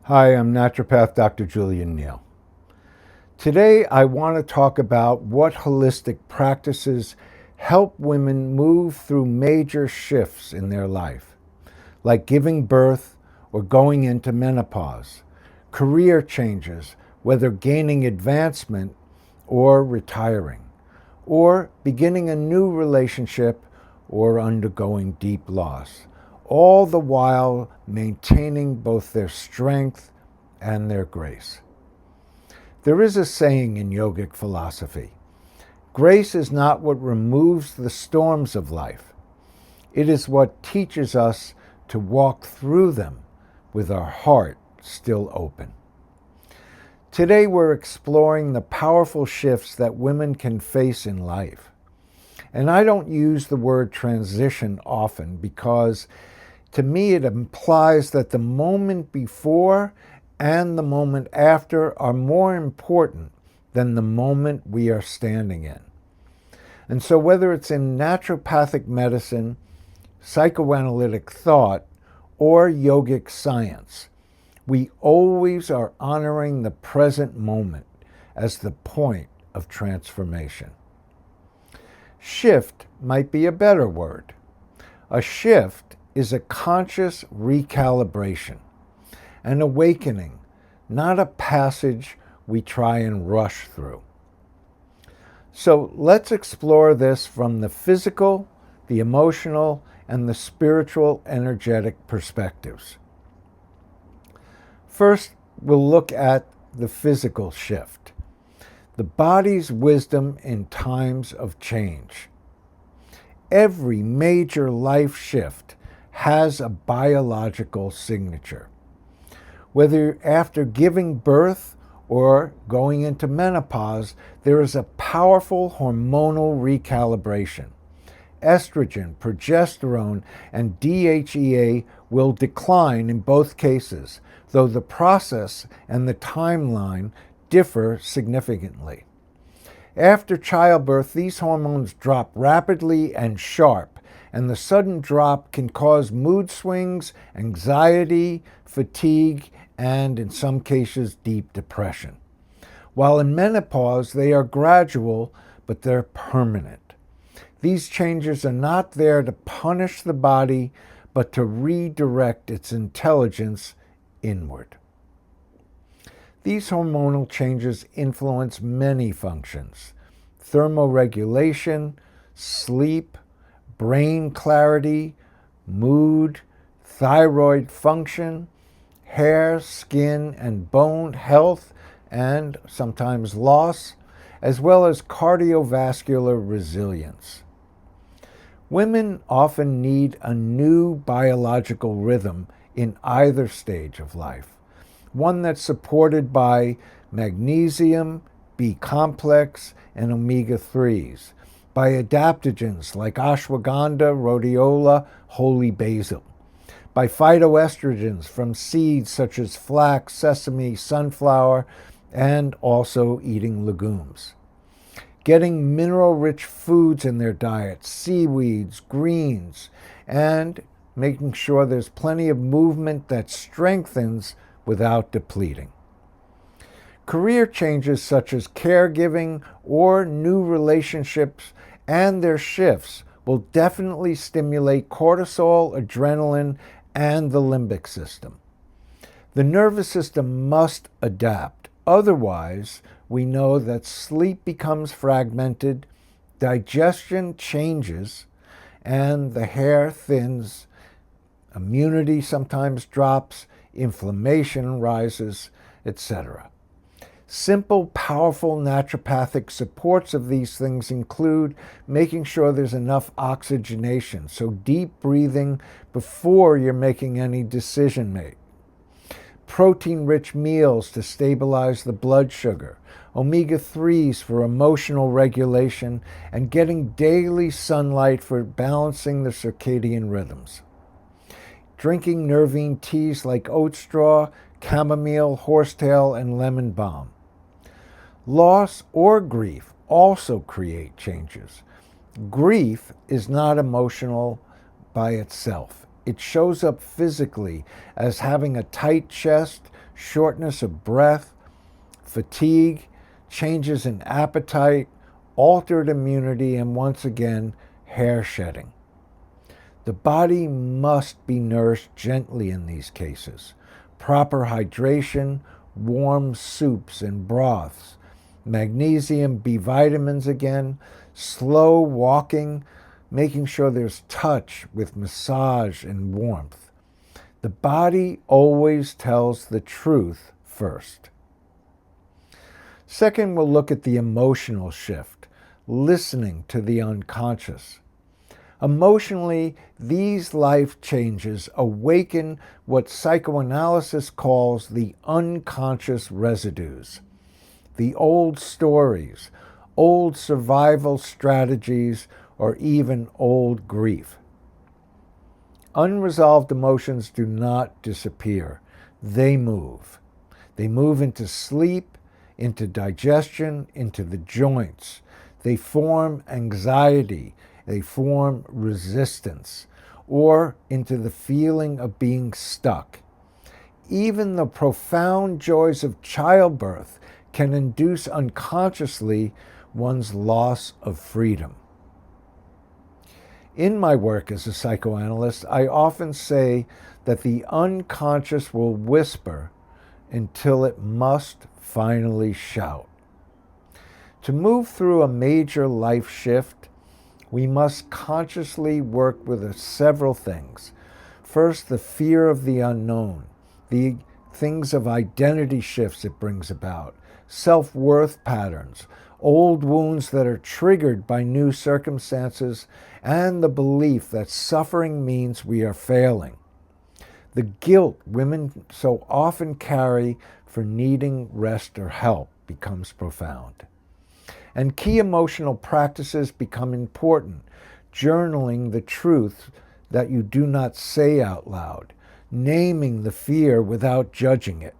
Hi, I'm Naturopath Dr. Julian Neil. Today I want to talk about what holistic practices help women move through major shifts in their life, like giving birth or going into menopause, career changes, whether gaining advancement or retiring, or beginning a new relationship or undergoing deep loss, all the while maintaining both their strength and their grace. There is a saying in yogic philosophy: grace is not what removes the storms of life, it is what teaches us to walk through them with our heart still open. Today we're exploring the powerful shifts that women can face in life. And I don't use the word transition often because to me it implies that the moment before and the moment after are more important than the moment we are standing in. And so whether it's in naturopathic medicine, psychoanalytic thought, or yogic science, we always are honoring the present moment as the point of transformation. Shift might be a better word. A shift is a conscious recalibration, an awakening, not a passage we try and rush through. So let's explore this from the physical, the emotional, and the spiritual energetic perspectives. First, we'll look at the physical shift, the body's wisdom in times of change. Every major life shift has a biological signature. Whether after giving birth or going into menopause, there is a powerful hormonal recalibration. Estrogen, progesterone, and DHEA will decline in both cases, though the process and the timeline differ significantly. After childbirth, these hormones drop rapidly and sharp, and the sudden drop can cause mood swings, anxiety, fatigue, and in some cases, deep depression. While in menopause, they are gradual, but they're permanent. These changes are not there to punish the body, but to redirect its intelligence inward. These hormonal changes influence many functions: thermoregulation, sleep, brain clarity, mood, thyroid function, hair, skin, and bone health, and sometimes loss, as well as cardiovascular resilience. Women often need a new biological rhythm in either stage of life, one that's supported by magnesium, B-complex, and omega-3s, by adaptogens like ashwagandha, rhodiola, holy basil, by phytoestrogens from seeds such as flax, sesame, sunflower, and also eating legumes. Getting mineral-rich foods in their diet, seaweeds, greens, and making sure there's plenty of movement that strengthens without depleting. Career changes such as caregiving or new relationships and their shifts will definitely stimulate cortisol, adrenaline, and the limbic system. The nervous system must adapt. Otherwise, we know that sleep becomes fragmented, digestion changes, and the hair thins, immunity sometimes drops, inflammation rises, etc. Simple, powerful naturopathic supports of these things include making sure there's enough oxygenation, so deep breathing before you're making any decision making. Protein-rich meals to stabilize the blood sugar, omega-3s for emotional regulation, and getting daily sunlight for balancing the circadian rhythms. Drinking nervine teas like oat straw, chamomile, horsetail, and lemon balm. Loss or grief also create changes. Grief is not emotional by itself. It shows up physically as having a tight chest, shortness of breath, fatigue, changes in appetite, altered immunity, and once again, hair shedding. The body must be nourished gently in these cases. Proper hydration, warm soups and broths, magnesium, B vitamins again, slow walking, making sure there's touch with massage and warmth. The body always tells the truth first. Second, we'll look at the emotional shift, listening to the unconscious. Emotionally, these life changes awaken what psychoanalysis calls the unconscious residues, the old stories, old survival strategies, or even old grief. Unresolved emotions do not disappear. They move. They move into sleep, into digestion, into the joints. They form anxiety. They form resistance, or into the feeling of being stuck. Even the profound joys of childbirth can induce unconsciously one's loss of freedom. In my work as a psychoanalyst, I often say that the unconscious will whisper until it must finally shout. To move through a major life shift, we must consciously work with several things. First, the fear of the unknown, the things of identity shifts it brings about, self-worth patterns, old wounds that are triggered by new circumstances, and the belief that suffering means we are failing. The guilt women so often carry for needing rest or help becomes profound. And key emotional practices become important. Journaling the truth that you do not say out loud, naming the fear without judging it,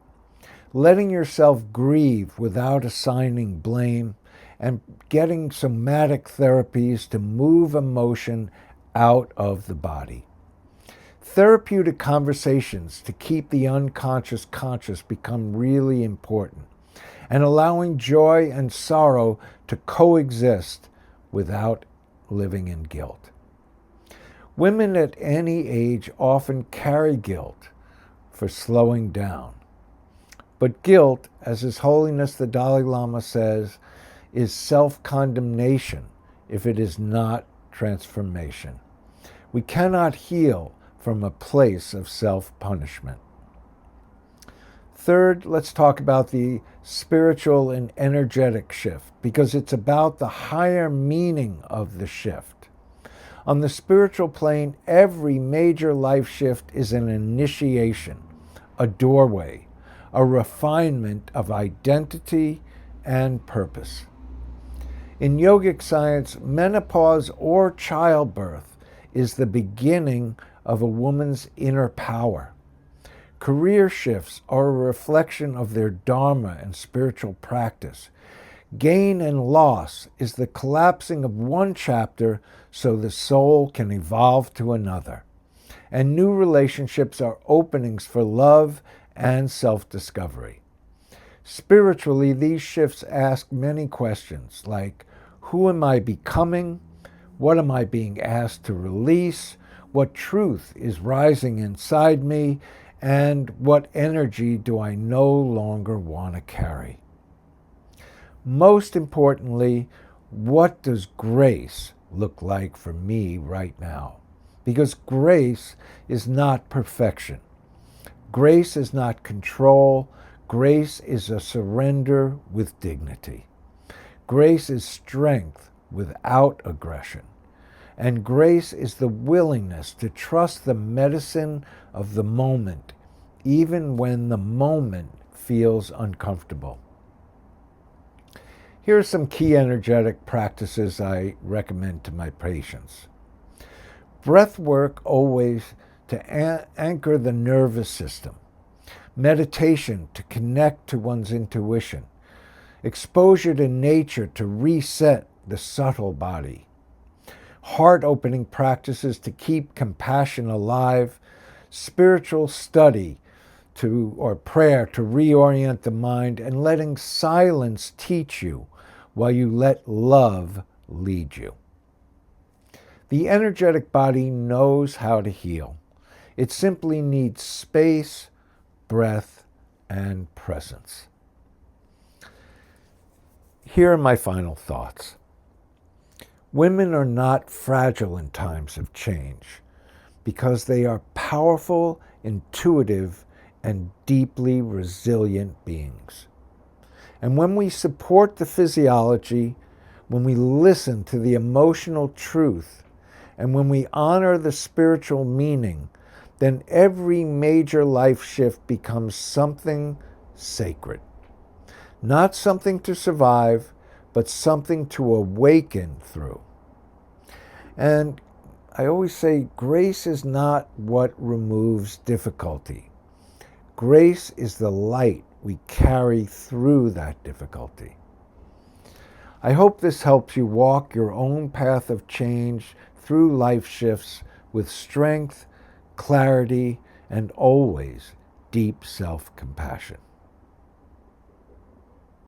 letting yourself grieve without assigning blame, and getting somatic therapies to move emotion out of the body. Therapeutic conversations to keep the unconscious conscious become really important, and allowing joy and sorrow to coexist without living in guilt. Women at any age often carry guilt for slowing down. But guilt, as His Holiness the Dalai Lama says, is self-condemnation if it is not transformation. We cannot heal from a place of self-punishment. Third, let's talk about the spiritual and energetic shift, because it's about the higher meaning of the shift. On the spiritual plane, every major life shift is an initiation, a doorway, a refinement of identity and purpose. In yogic science, menopause or childbirth is the beginning of a woman's inner power. Career shifts are a reflection of their dharma and spiritual practice. Gain and loss is the collapsing of one chapter so the soul can evolve to another. And new relationships are openings for love and self-discovery. Spiritually, these shifts ask many questions like, who am I becoming? What am I being asked to release? What truth is rising inside me? And what energy do I no longer want to carry? Most importantly, what does grace look like for me right now? Because grace is not perfection. Grace is not control. Grace is a surrender with dignity. Grace is strength without aggression. And grace is the willingness to trust the medicine of the moment, even when the moment feels uncomfortable. Here are some key energetic practices I recommend to my patients. Breath work always to anchor the nervous system. Meditation to connect to one's intuition. Exposure to nature to reset the subtle body. Heart-opening practices to keep compassion alive. Spiritual study or prayer to reorient the mind, and letting silence teach you while you let love lead you. The energetic body knows how to heal. It simply needs space, breath, and presence. Here are my final thoughts. Women are not fragile in times of change because they are powerful, intuitive, and deeply resilient beings. And when we support the physiology, when we listen to the emotional truth, and when we honor the spiritual meaning, then every major life shift becomes something sacred. Not something to survive, but something to awaken through. And I always say grace is not what removes difficulty. Grace is the light we carry through that difficulty. I hope this helps you walk your own path of change through life shifts with strength, clarity, and always deep self-compassion.